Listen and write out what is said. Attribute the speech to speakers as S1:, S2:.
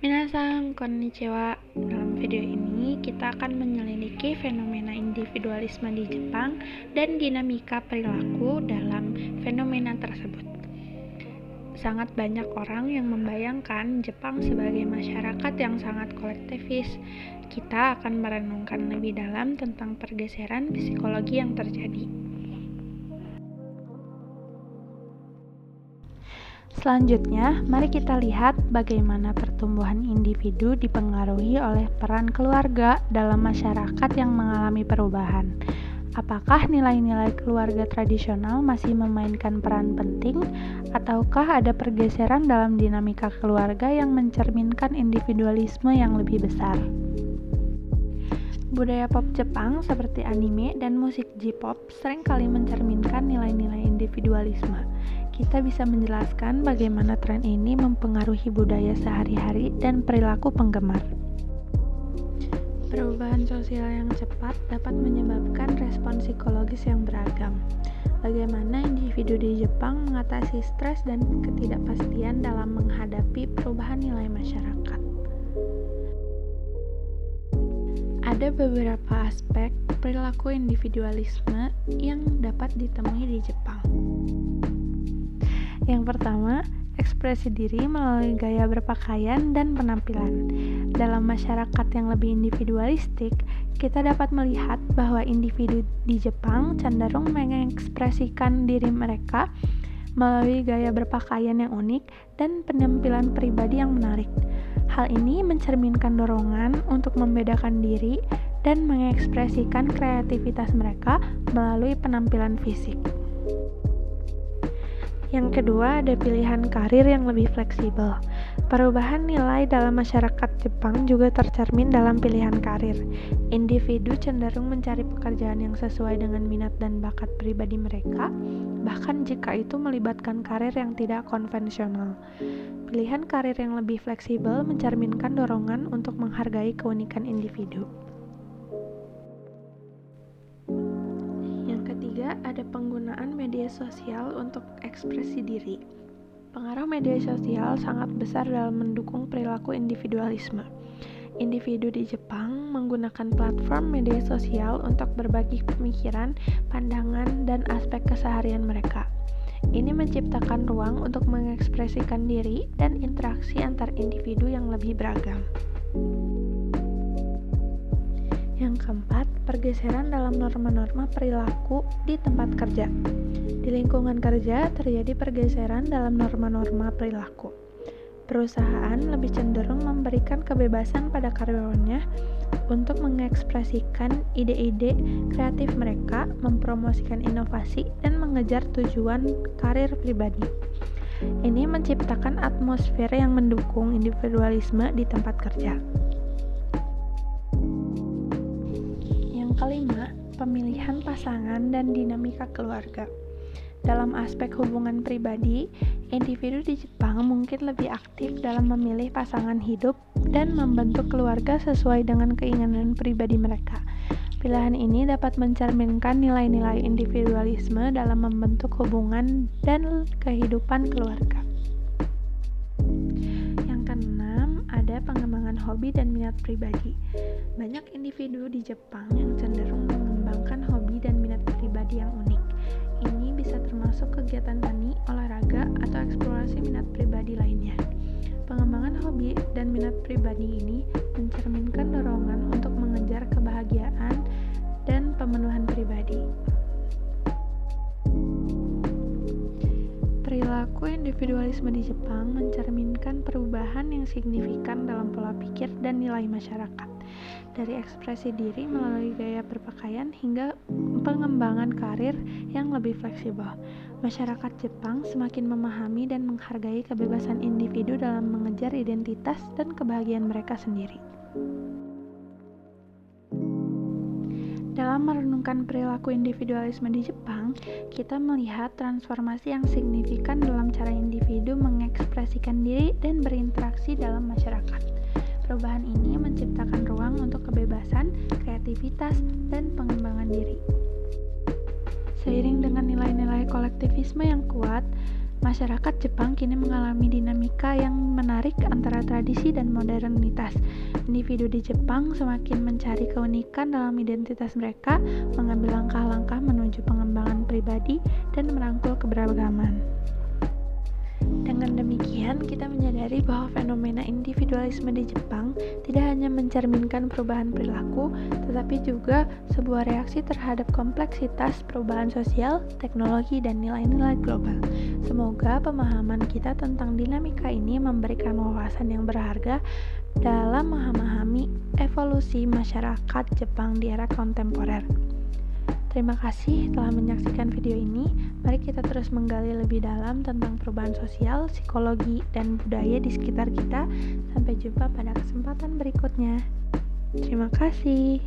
S1: Minasan, konnichiwa. Dalam video ini, kita akan menyelidiki fenomena individualisme di Jepang dan dinamika perilaku dalam fenomena tersebut. Sangat banyak orang yang membayangkan Jepang sebagai masyarakat yang sangat kolektivis. Kita akan merenungkan lebih dalam tentang pergeseran psikologi yang terjadi. Selanjutnya, mari kita lihat bagaimana pertumbuhan individu dipengaruhi oleh peran keluarga dalam masyarakat yang mengalami perubahan. Apakah nilai-nilai keluarga tradisional masih memainkan peran penting, ataukah ada pergeseran dalam dinamika keluarga yang mencerminkan individualisme yang lebih besar? Budaya pop Jepang seperti anime dan musik J-pop seringkali mencerminkan nilai-nilai individualisme. Kita bisa menjelaskan bagaimana tren ini mempengaruhi budaya sehari-hari dan perilaku penggemar. Perubahan sosial yang cepat dapat menyebabkan respon psikologis yang beragam. Bagaimana individu di Jepang mengatasi stres dan ketidakpastian dalam menghadapi perubahan nilai masyarakat. Ada beberapa aspek perilaku individualisme yang dapat ditemui di Jepang. Yang pertama, ekspresi diri melalui gaya berpakaian dan penampilan. Dalam masyarakat yang lebih individualistik, kita dapat melihat bahwa individu di Jepang cenderung mengekspresikan diri mereka melalui gaya berpakaian yang unik dan penampilan pribadi yang menarik. Hal ini mencerminkan dorongan untuk membedakan diri dan mengekspresikan kreativitas mereka melalui penampilan fisik. Yang kedua, ada pilihan karir yang lebih fleksibel. Perubahan nilai dalam masyarakat Jepang juga tercermin dalam pilihan karir. Individu cenderung mencari pekerjaan yang sesuai dengan minat dan bakat pribadi mereka, bahkan jika itu melibatkan karir yang tidak konvensional. Pilihan karir yang lebih fleksibel mencerminkan dorongan untuk menghargai keunikan individu. Ada penggunaan media sosial untuk ekspresi diri. Pengaruh media sosial sangat besar dalam mendukung perilaku individualisme. Individu di Jepang menggunakan platform media sosial untuk berbagi pemikiran, pandangan, dan aspek keseharian mereka. Ini menciptakan ruang untuk mengekspresikan diri dan interaksi antar individu yang lebih beragam. Yang keempat, pergeseran dalam norma-norma perilaku di tempat kerja. Di lingkungan kerja terjadi pergeseran dalam norma-norma perilaku. Perusahaan lebih cenderung memberikan kebebasan pada karyawannya untuk mengekspresikan ide-ide kreatif mereka, mempromosikan inovasi, dan mengejar tujuan karir pribadi. Ini menciptakan atmosfer yang mendukung individualisme di tempat kerja. Kelima, pemilihan pasangan dan dinamika keluarga. Dalam aspek hubungan pribadi, individu di Jepang mungkin lebih aktif dalam memilih pasangan hidup dan membentuk keluarga sesuai dengan keinginan pribadi mereka. Pilihan ini dapat mencerminkan nilai-nilai individualisme dalam membentuk hubungan dan kehidupan keluarga. Ada pengembangan hobi dan minat pribadi. Banyak individu di Jepang yang cenderung mengembangkan hobi dan minat pribadi yang unik. Ini bisa termasuk kegiatan seni, olahraga, atau eksplorasi minat pribadi lainnya. Pengembangan hobi dan minat pribadi ini mencerminkan dorongan untuk mengejar kebahagiaan dan pemenuhan pribadi. Perilaku individualisme di Jepang mencerminkan perubahan yang signifikan dalam pola pikir dan nilai masyarakat, dari ekspresi diri melalui gaya berpakaian hingga pengembangan karir yang lebih fleksibel. Masyarakat Jepang semakin memahami dan menghargai kebebasan individu dalam mengejar identitas dan kebahagiaan mereka sendiri. Dalam merenungkan perilaku individualisme di Jepang, kita melihat transformasi yang signifikan dalam cara individu mengekspresikan diri dan berinteraksi dalam masyarakat. Perubahan ini menciptakan ruang untuk kebebasan, kreativitas, dan pengembangan diri. Seiring dengan nilai-nilai kolektivisme yang kuat, Masyarakat Jepang kini mengalami dinamika yang menarik antara tradisi dan modernitas. Individu di Jepang semakin mencari keunikan dalam identitas mereka, mengambil langkah-langkah menuju pengembangan pribadi, dan merangkul keberagaman. Dengan demikian, kita menyadari bahwa fenomena individualisme di Jepang tidak hanya mencerminkan perubahan perilaku, tetapi juga sebuah reaksi terhadap kompleksitas perubahan sosial, teknologi, dan nilai-nilai global. Semoga pemahaman kita tentang dinamika ini memberikan wawasan yang berharga dalam memahami evolusi masyarakat Jepang di era kontemporer. Terima kasih telah menyaksikan video ini. Mari kita terus menggali lebih dalam tentang perubahan sosial, psikologi, dan budaya di sekitar kita. Sampai jumpa pada kesempatan berikutnya. Terima kasih.